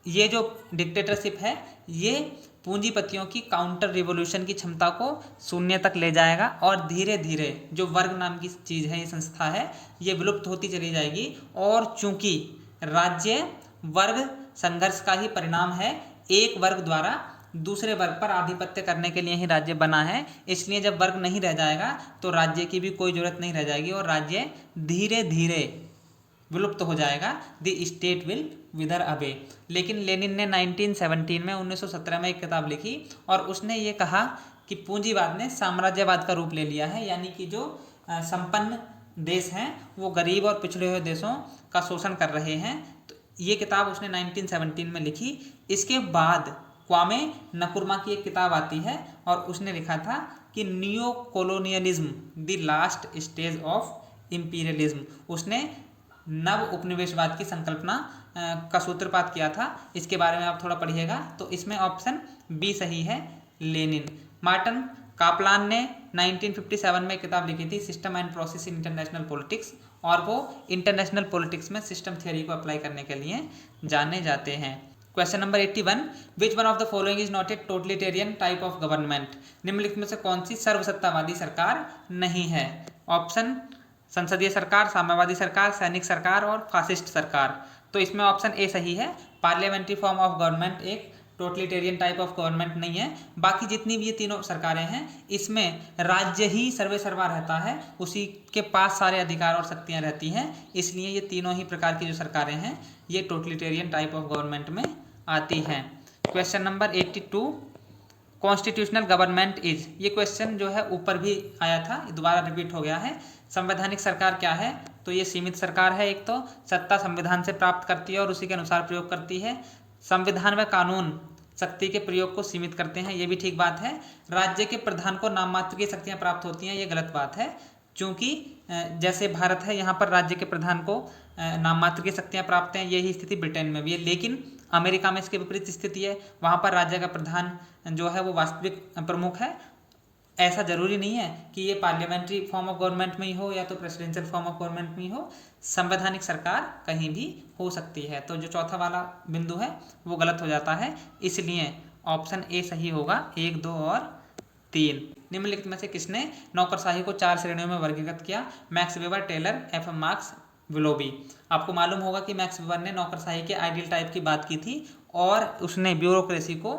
ये जो डिक्टेटरशिप है ये पूंजीपतियों की काउंटर रिवॉल्यूशन की क्षमता को शून्य तक ले जाएगा और धीरे धीरे जो वर्ग नाम की चीज़ है, ये संस्था है, ये विलुप्त होती चली जाएगी। और चूंकि राज्य वर्ग संघर्ष का ही परिणाम है, एक वर्ग द्वारा दूसरे वर्ग पर आधिपत्य करने के लिए ही राज्य बना है, इसलिए जब वर्ग नहीं रह जाएगा तो राज्य की भी कोई जरूरत नहीं रह जाएगी और राज्य धीरे धीरे विलुप्त हो जाएगा। The state will विदर away. लेकिन लेनिन ने 1917 में 1917 में एक किताब लिखी और उसने ये कहा कि पूंजीवाद ने साम्राज्यवाद का रूप ले लिया है, यानी कि जो संपन्न देश हैं वो गरीब और पिछड़े हुए देशों का शोषण कर रहे हैं। तो ये किताब उसने 1917 में लिखी। इसके बाद क्वामे नकुरमा की एक किताब आती है और उसने लिखा था कि neo colonialism the last stage of imperialism. उसने नव उपनिवेशवाद की संकल्पना का सूत्रपात किया था। इसके बारे में आप थोड़ा पढ़िएगा। तो इसमें ऑप्शन बी सही है, लेनिन। मार्टिन कापलान ने 1957 में किताब लिखी थी system and process in international politics, और वो इंटरनेशनल पॉलिटिक्स में सिस्टम थ्योरी को अप्लाई करने के लिए जाने जाते हैं। Question number 81, which one of the following is not A totalitarian type of government. निम्नलिखित में से कौन सी सर्वसत्तावादी सरकार नहीं है। ऑप्शन संसदीय सरकार, साम्यवादी सरकार, सैनिक सरकार और फासिस्ट सरकार। तो इसमें ऑप्शन ए सही है, पार्लियामेंट्री फॉर्म ऑफ गवर्नमेंट एक टोटलिटेरियन टाइप ऑफ गवर्नमेंट नहीं है। बाकी जितनी भी ये तीनों सरकारें हैं इसमें राज्य ही सर्वे सर्वा रहता है, उसी के पास सारे अधिकार और शक्तियां रहती हैं, इसलिए ये तीनों ही प्रकार की जो सरकारें हैं ये टोटलिटेरियन टाइप ऑफ गवर्नमेंट में आती हैं। Question number 82, constitutional government is. ये क्वेश्चन जो है ऊपर भी आया था, दोबारा रिपीट हो गया है। संवैधानिक सरकार क्या है, तो ये सीमित सरकार है। एक तो सत्ता संविधान से प्राप्त करती है और उसी के अनुसार प्रयोग करती है। संविधान व कानून शक्ति के प्रयोग को सीमित करते हैं, ये भी ठीक बात है। राज्य के प्रधान को नाम मात्र की शक्तियां प्राप्त होती हैं, ये गलत बात है। क्योंकि जैसे भारत है यहाँ पर राज्य के प्रधान को नाम मात्र की शक्तियां प्राप्त हैं, यही स्थिति ब्रिटेन में भी है। लेकिन अमेरिका में इसके विपरीत स्थिति है, वहाँ पर राज्य का प्रधान जो है वो वास्तविक प्रमुख है। ऐसा जरूरी नहीं है कि ये पार्लियामेंट्री फॉर्म ऑफ गवर्नमेंट में ही हो या तो प्रेसिडेंशियल फॉर्म ऑफ गवर्नमेंट में ही हो, संवैधानिक सरकार कहीं भी हो सकती है। तो जो चौथा वाला बिंदु है वो गलत हो जाता है, इसलिए ऑप्शन ए सही होगा, 1, 2 और 3। निम्नलिखित में से किसने नौकरशाही को 4 श्रेणियों में वर्गीकृत किया। Max Weber, Taylor, F M Marx, Willoughby. आपको मालूम होगा कि मैक्स वेबर ने नौकरशाही के आइडियल टाइप की बात की थी और उसने ब्यूरोक्रेसी को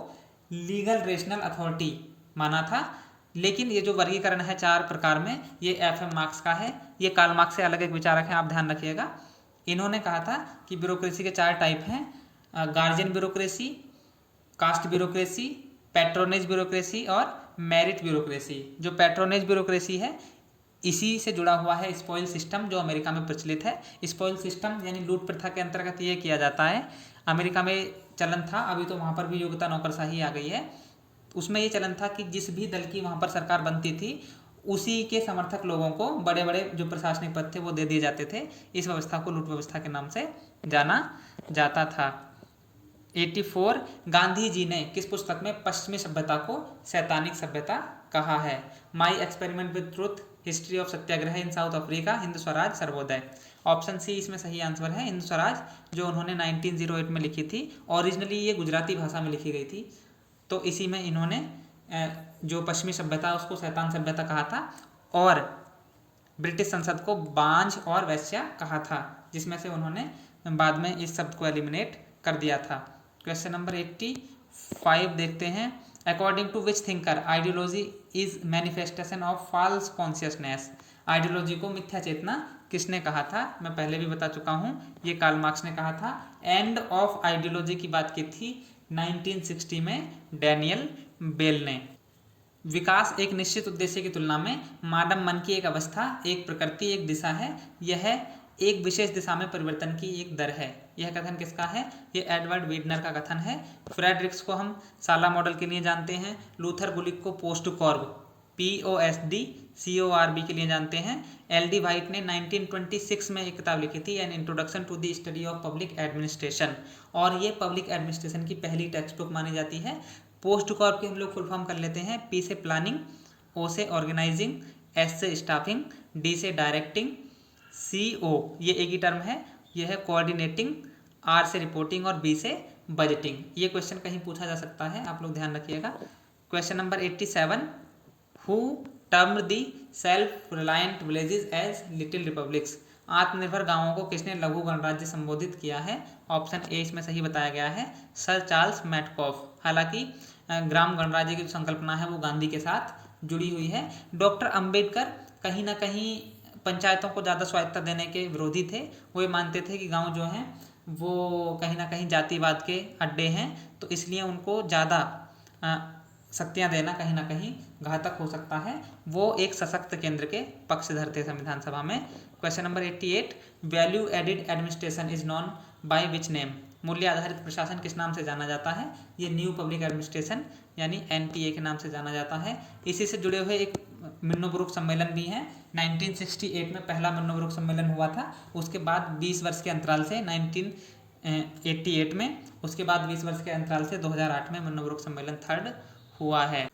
लीगल रेशनल अथॉरिटी माना था। लेकिन ये जो वर्गीकरण है 4 प्रकार में, ये एफ एम मार्क्स का है। ये कार्ल मार्क्स से अलग एक विचारक हैं, आप ध्यान रखिएगा। इन्होंने कहा था कि ब्यूरोक्रेसी के 4 टाइप हैं, guardian bureaucracy, caste bureaucracy, patronage bureaucracy और मेरिट ब्यूरोक्रेसी। जो पैट्रोनेज ब्यूरोक्रेसी है इसी से जुड़ा हुआ है स्पॉइल सिस्टम, जो अमेरिका में प्रचलित है। स्पॉइल सिस्टम यानी लूट प्रथा के अंतर्गत ये किया जाता है। अमेरिका में चलन था, अभी तो वहाँ पर भी योग्यता नौकरशाही आ गई है। उसमें ये चलन था कि जिस भी दल की वहाँ पर सरकार बनती थी उसी के समर्थक लोगों को बड़े बड़े जो प्रशासनिक पद थे वो दे दिए जाते थे। इस व्यवस्था को लूट व्यवस्था के नाम से जाना जाता था। 84, गांधी जी ने किस पुस्तक में पश्चिमी सभ्यता को सैतानिक सभ्यता कहा है। My experiment with truth, history of Satyagraha in South Africa, Hind Swaraj, Sarvodaya. Option C इसमें सही आंसर है, हिंद स्वराज, जो उन्होंने 1908 में लिखी थी। ओरिजिनली ये गुजराती भाषा में लिखी गई थी, तो इसी में इन्होंने जो पश्चिमी सभ्यता उसको शैतान सभ्यता कहा था और ब्रिटिश संसद को बांझ और वैश्या कहा था, जिसमें से उन्होंने बाद में इस शब्द को एलिमिनेट कर दिया था। क्वेश्चन नंबर 85 देखते हैं। According to which thinker ideology is manifestation of false consciousness. Ideology को मिथ्या चेतना किसने कहा था, मैं पहले भी बता चुका हूँ, ये कार्ल मार्क्स ने कहा था। एंड ऑफ आइडियोलॉजी की बात की थी 1960 में डैनियल बेल ने। विकास एक निश्चित उद्देश्य की तुलना में मानव मन की एक अवस्था, एक प्रकृति, एक दिशा है। यह एक विशेष दिशा में परिवर्तन की एक दर है। यह कथन किसका है, ये एडवर्ड वीडनर का कथन है। फ्रेडरिक्स को हम साला मॉडल के लिए जानते हैं। लूथर गुलिक को पोस्ट कॉर्ब POSD के लिए जानते हैं। LD वाइट ने 1926 में एक किताब लिखी थी, an introduction to the study of public administration, और ये पब्लिक एडमिनिस्ट्रेशन की पहली टेक्स्ट बुक मानी जाती है। पोस्ट कॉर्प की हम लोग फुल फॉर्म कर लेते हैं। P से प्लानिंग, O से ऑर्गेनाइजिंग, S से स्टाफिंग, डी से डायरेक्टिंग, सी ओ ये एक ही टर्म है, ये है कोऑर्डिनेटिंग, आर से रिपोर्टिंग और बी से बजटिंग। ये क्वेश्चन कहीं पूछा जा सकता है, आप लोग ध्यान रखिएगा। Question number 87, who termed the self reliant villages as little republics. आत्मनिर्भर गांवों को किसने लघु गणराज्य संबोधित किया है? ऑप्शन ए इसमें सही बताया गया है, सर चार्ल्स मैटकॉफ। हालांकि ग्राम गणराज्य की जो संकल्पना है वो गांधी के साथ जुड़ी हुई है। डॉक्टर अंबेडकर कहीं ना कहीं पंचायतों को ज़्यादा स्वायत्तता देने के विरोधी थे। वो ये मानते थे कि गांव जो हैं वो कहीं ना कहीं जातिवाद के अड्डे हैं, तो इसलिए उनको ज़्यादा शक्तियाँ देना कहीं ना कहीं घातक हो सकता है। वो एक सशक्त केंद्र के पक्षधर थे संविधान सभा में। Question number 88, value added administration is known by which name. मूल्य आधारित प्रशासन किस नाम से जाना जाता है? ये न्यू पब्लिक एडमिनिस्ट्रेशन यानी एनपीए के नाम से जाना जाता है। इसी से जुड़े हुए एक मिन्नोब्रुक सम्मेलन भी हैं। 1968 में पहला मिन्नोब्रुक सम्मेलन हुआ था, उसके बाद 20 वर्ष के अंतराल से 1988 में, उसके बाद 20 वर्ष के अंतराल से 2008 में मिन्नोब्रुक सम्मेलन थर्ड हुआ है।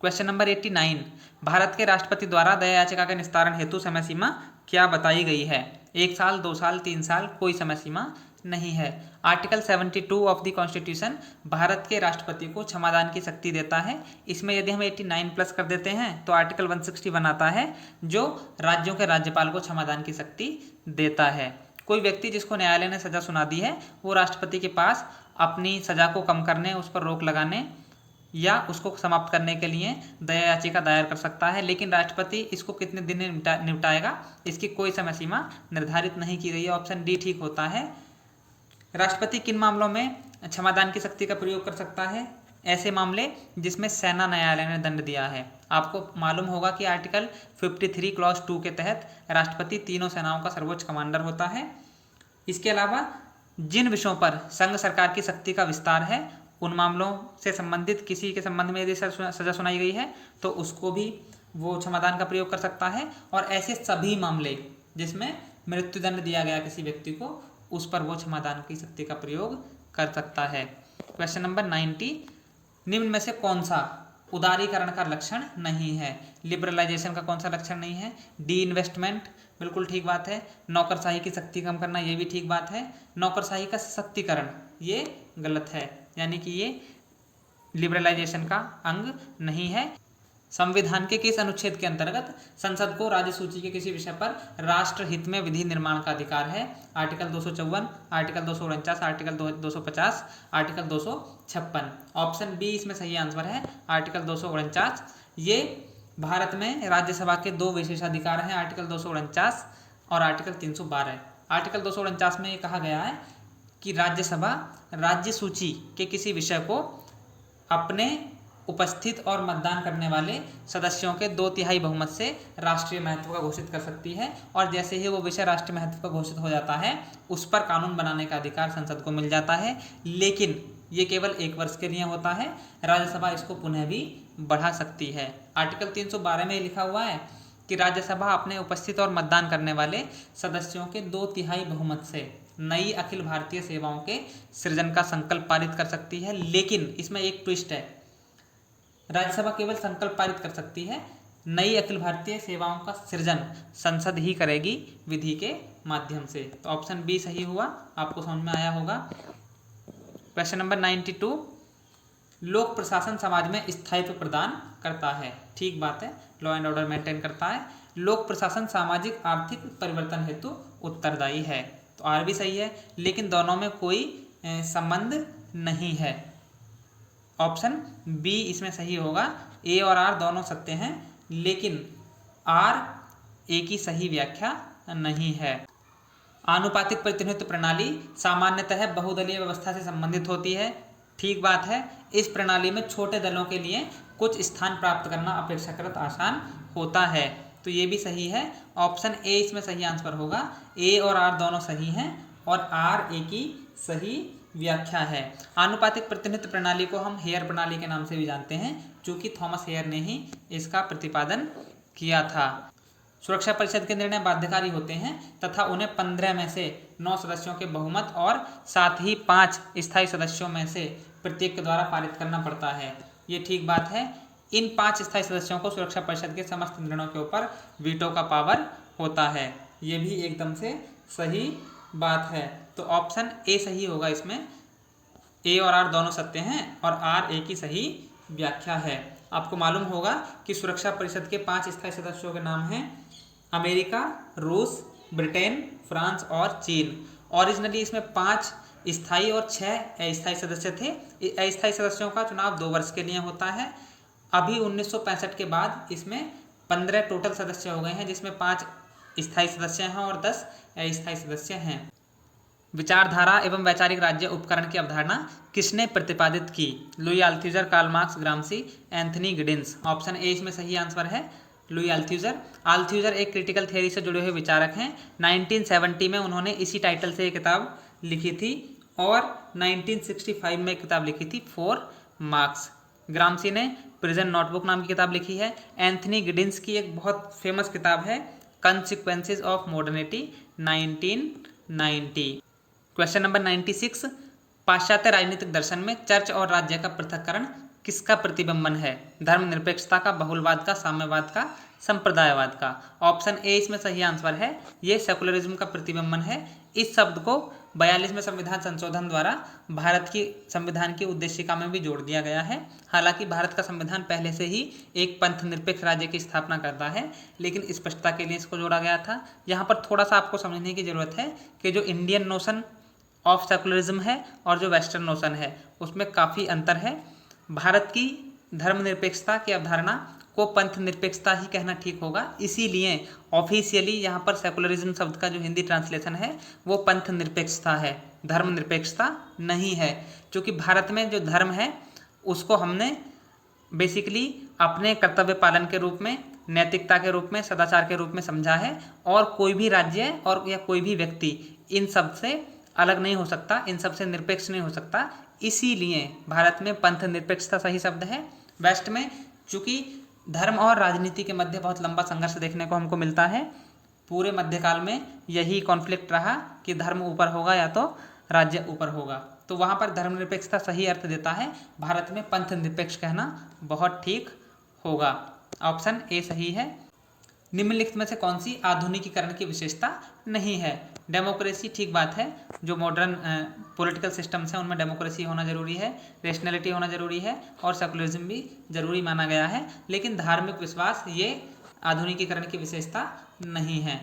क्वेश्चन नंबर 89, भारत के राष्ट्रपति द्वारा दया याचिका के निस्तारण हेतु समय सीमा क्या बताई गई है? 1 साल, 2 साल, 3 साल, कोई समय सीमा नहीं है। Article 72 of the constitution Bharat के राष्ट्रपति को क्षमादान की शक्ति देता है। इसमें यदि हम 89 प्लस कर देते हैं तो आर्टिकल 161 आता है, जो राज्यों के राज्यपाल को क्षमादान की शक्ति देता है। कोई व्यक्ति जिसको न्यायालय ने सजा सुना दी है वो राष्ट्रपति के पास अपनी सजा को कम करने, उस पर रोक लगाने या उसको समाप्त करने के लिए दया याचिका दायर कर सकता है, लेकिन राष्ट्रपति इसको कितने दिन में निपटाएगा इसकी कोई समय सीमा निर्धारित नहीं की गई है। ऑप्शन डी ठीक होता है। राष्ट्रपति किन मामलों में क्षमादान की शक्ति का प्रयोग कर सकता है? ऐसे मामले जिसमें सेना न्यायालय ने दंड दिया है। आपको मालूम होगा कि आर्टिकल 53 क्लॉज 2 के तहत राष्ट्रपति तीनों सेनाओं का सर्वोच्च कमांडर होता है। इसके अलावा जिन विषयों पर संघ सरकार की शक्ति का विस्तार है उन मामलों से संबंधित किसी के संबंध में यदि सजा सुनाई गई है तो उसको भी वो क्षमादान का प्रयोग कर सकता है। और ऐसे सभी मामले जिसमें मृत्युदंड दिया गया किसी व्यक्ति को, उस पर वो क्षमादान की शक्ति का प्रयोग कर सकता है। क्वेश्चन नंबर 90, निम्न में से कौन सा उदारीकरण का लक्षण नहीं है? लिबरलाइजेशन का कौन सा लक्षण नहीं है? डी इन्वेस्टमेंट, बिल्कुल ठीक बात है। नौकरशाही की शक्ति कम करना, ये भी ठीक बात है। नौकरशाही का सशक्तिकरण, ये गलत है, यानी कि ये लिबरलाइजेशन का अंग नहीं है। संविधान के किस अनुच्छेद के अंतर्गत संसद को राज्य सूची के किसी विषय पर राष्ट्र हित में विधि निर्माण का अधिकार है? Article 254, article 249, article 250, article 256। Option B इसमें सही आंसर है, आर्टिकल 249। ये भारत में राज्यसभा के 2 विशेषाधिकार हैं, आर्टिकल 249 और आर्टिकल 312। आर्टिकल 249 में ये कहा गया है कि राज्यसभा राज्य सूची के किसी विषय को अपने उपस्थित और मतदान करने वाले सदस्यों के 2/3 बहुमत से राष्ट्रीय महत्व का घोषित कर सकती है, और जैसे ही वो विषय राष्ट्रीय महत्व का घोषित हो जाता है उस पर कानून बनाने का अधिकार संसद को मिल जाता है। लेकिन ये केवल 1 वर्ष के लिए होता है, राज्यसभा इसको पुनः भी बढ़ा सकती है। आर्टिकल 312 में लिखा हुआ है कि राज्यसभा अपने उपस्थित और मतदान करने वाले सदस्यों के 2/3 बहुमत से नई अखिल भारतीय सेवाओं के सृजन का संकल्प पारित कर सकती है। लेकिन इसमें एक ट्विस्ट है, राज्यसभा केवल संकल्प पारित कर सकती है, नई अखिल भारतीय सेवाओं का सृजन संसद ही करेगी विधि के माध्यम से। तो ऑप्शन बी सही हुआ, आपको समझ में आया होगा। क्वेश्चन नंबर 92, लोक प्रशासन समाज में स्थायित्व प्रदान करता है। ठीक बात है, लॉ एंड ऑर्डर मेंटेन करता है। लोक प्रशासन सामाजिक आर्थिक परिवर्तन हेतु उत्तरदायी है, तो आर भी सही है, लेकिन दोनों में कोई संबंध नहीं है। ऑप्शन बी इसमें सही होगा। ए और आर दोनों सत्य हैं, लेकिन आर ए की सही व्याख्या नहीं है। आनुपातिक प्रतिनिधित्व प्रणाली सामान्यतः बहुदलीय व्यवस्था से संबंधित होती है। ठीक बात है, इस प्रणाली में छोटे दलों के लिए कुछ स्थान प्राप्त करना अपेक्षाकृत आसान होता है, तो ये भी सही है। ऑप्शन ए इसमें सही आंसर होगा। ए और आर दोनों सही हैं और आर ए की सही व्याख्या है। आनुपातिक प्रतिनिधित्व प्रणाली को हम हेयर प्रणाली के नाम से भी जानते हैं, क्योंकि थॉमस हेयर ने ही इसका प्रतिपादन किया था। सुरक्षा परिषद के निर्णय बाध्यकारी होते हैं तथा उन्हें 15 में से 9 सदस्यों के बहुमत और साथ ही 5 स्थायी सदस्यों में से प्रत्येक के द्वारा पारित करना पड़ता है। ये ठीक बात है। इन 5 स्थायी सदस्यों को सुरक्षा परिषद के समस्त निर्णयों के ऊपर वीटो का पावर होता है। ये भी एकदम से सही बात है। तो ऑप्शन ए सही होगा। इसमें ए और आर दोनों सत्य हैं और आर ए की सही व्याख्या है। आपको मालूम होगा कि सुरक्षा परिषद के 5 स्थायी सदस्यों के नाम हैं अमेरिका, रूस, ब्रिटेन, फ्रांस और चीन। ओरिजिनली इसमें 5 स्थायी और 6 अस्थायी सदस्य थे। अस्थायी सदस्यों का चुनाव 2 वर्ष के लिए होता है। अभी 1965 के बाद इसमें 15 टोटल सदस्य हो गए हैं, जिसमें 5 स्थायी सदस्य हैं और 10 अस्थायी सदस्य हैं। विचारधारा एवं वैचारिक राज्य उपकरण की अवधारणा किसने प्रतिपादित की? Louis Althusser, Karl Marx, Gramsci, Anthony Giddens. Option A इसमें सही आंसर है, लुई अल्थुजर। अल्थुजर एक क्रिटिकल थियरी से जुड़े हुए विचारक हैं। 1970 में उन्होंने इसी टाइटल से एक किताब लिखी थी और 1965 में एक किताब लिखी थी, 4 मार्क्स। ग्राम्सी ने प्रिजन नोटबुक नाम की किताब लिखी है। एंथनी गिडिंस की एक बहुत फेमस किताब है, consequences of modernity, 1990। Question number 96, पाश्चात्य राजनीतिक दर्शन में चर्च और राज्य का पृथक्करण किसका प्रतिबिंबन है? धर्मनिरपेक्षता का, बहुलवाद का, साम्यवाद का, संप्रदायवाद का। ऑप्शन ए इसमें सही आंसर है, ये सेकुलरिज्म का प्रतिबिंबन है। इस शब्द को 42वें संविधान संशोधन द्वारा भारत की संविधान की उद्देशिका में भी जोड़ दिया गया है। हालांकि भारत का संविधान पहले से ही एक पंथ निरपेक्ष राज्य की स्थापना करता है, लेकिन स्पष्टता के लिए इसको जोड़ा गया था। यहाँ पर थोड़ा सा आपको समझने की जरूरत है कि जो इंडियन नोशन ऑफ सेकुलरिज्म है और जो वेस्टर्न नोशन है उसमें काफ़ी अंतर है। भारत की धर्मनिरपेक्षता की अवधारणा को पंथ निरपेक्षता ही कहना ठीक होगा, इसीलिए ऑफिशियली यहाँ पर सेकुलरिज्म शब्द का जो हिंदी ट्रांसलेशन है वो पंथ निरपेक्षता है, धर्मनिरपेक्षता नहीं है। क्योंकि भारत में जो धर्म है उसको हमने बेसिकली अपने कर्तव्य पालन के रूप में, नैतिकता के रूप में, सदाचार के रूप में समझा है, और कोई भी राज्य और या कोई भी व्यक्ति इन सब से अलग नहीं हो सकता, इन सब से निरपेक्ष नहीं हो सकता। इसीलिए भारत में पंथ निरपेक्षता सही शब्द है। वेस्ट में चूंकि धर्म और राजनीति के मध्य बहुत लंबा संघर्ष देखने को हमको मिलता है, पूरे मध्यकाल में यही कॉन्फ्लिक्ट रहा कि धर्म ऊपर होगा या तो राज्य ऊपर होगा, तो वहाँ पर धर्मनिरपेक्षता सही अर्थ देता है। भारत में पंथ निरपेक्ष कहना बहुत ठीक होगा। ऑप्शन ए सही है। निम्नलिखित में से कौन सी आधुनिकीकरण की विशेषता नहीं है? डेमोक्रेसी, ठीक बात है, जो मॉडर्न पॉलिटिकल सिस्टम्स हैं उनमें डेमोक्रेसी होना जरूरी है, रेशनैलिटी होना जरूरी है और सेकुलरिज्म भी जरूरी माना गया है, लेकिन धार्मिक विश्वास ये आधुनिकीकरण की विशेषता नहीं है।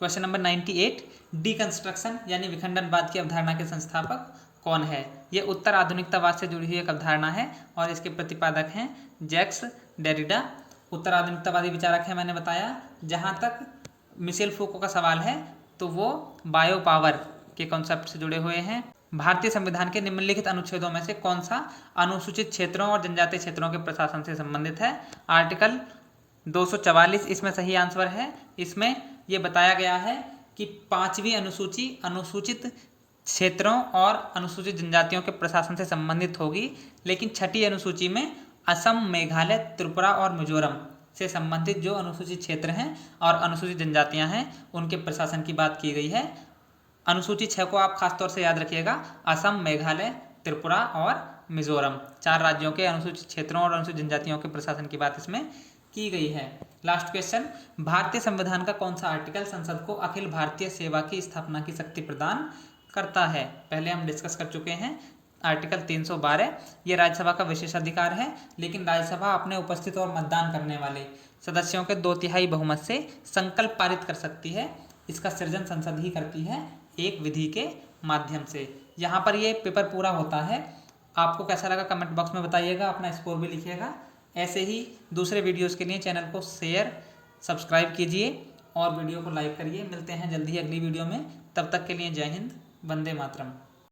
क्वेश्चन नंबर 98, डीकंस्ट्रक्शन यानी विखंडनवाद की अवधारणा के संस्थापक कौन है? ये उत्तर आधुनिकतावाद से जुड़ी हुई एक अवधारणा है और इसके प्रतिपादक हैं जैक्स डेरिडा। उत्तर आधुनिकतावादी विचारक हैं, मैंने बताया। जहाँ तक मिशेल फूको का सवाल है तो वो बायो पावर के कॉन्सेप्ट से जुड़े हुए हैं। भारतीय संविधान के निम्नलिखित अनुच्छेदों में से कौन सा अनुसूचित क्षेत्रों और जनजातीय क्षेत्रों के प्रशासन से संबंधित है? आर्टिकल 244 इसमें सही आंसर है। इसमें ये बताया गया है कि 5वीं अनुसूची अनुसूचित क्षेत्रों और अनुसूचित जनजातियों के प्रशासन से संबंधित होगी, लेकिन 6ठी अनुसूची में असम, मेघालय, त्रिपुरा और मिजोरम से संबंधित जो अनुसूचित क्षेत्र हैं और अनुसूचित जनजातियां हैं उनके प्रशासन की बात की गई है। अनुसूची 6 को आप खासतौर से याद रखिएगा, असम, मेघालय, त्रिपुरा और मिजोरम, 4 राज्यों के अनुसूचित क्षेत्रों और अनुसूचित जनजातियों के प्रशासन की बात इसमें की गई है। लास्ट क्वेश्चन, भारतीय संविधान का कौन सा आर्टिकल संसद को अखिल भारतीय सेवा की स्थापना की शक्ति प्रदान करता है? पहले हम डिस्कस कर चुके हैं। आर्टिकल 312 ये राज्यसभा का विशेषाधिकार है, लेकिन राज्यसभा अपने उपस्थित और मतदान करने वाले सदस्यों के 2/3 बहुमत से संकल्प पारित कर सकती है। इसका सृजन संसद ही करती है एक विधि के माध्यम से। यहाँ पर ये पेपर पूरा होता है। आपको कैसा लगा कमेंट बॉक्स में बताइएगा, अपना स्कोर भी लिखिएगा। ऐसे ही दूसरे वीडियोस के लिए चैनल को शेयर, सब्सक्राइब कीजिए और वीडियो को लाइक करिए। मिलते हैं जल्दी ही अगली वीडियो में, तब तक के लिए जय हिंद, वंदे मातरम।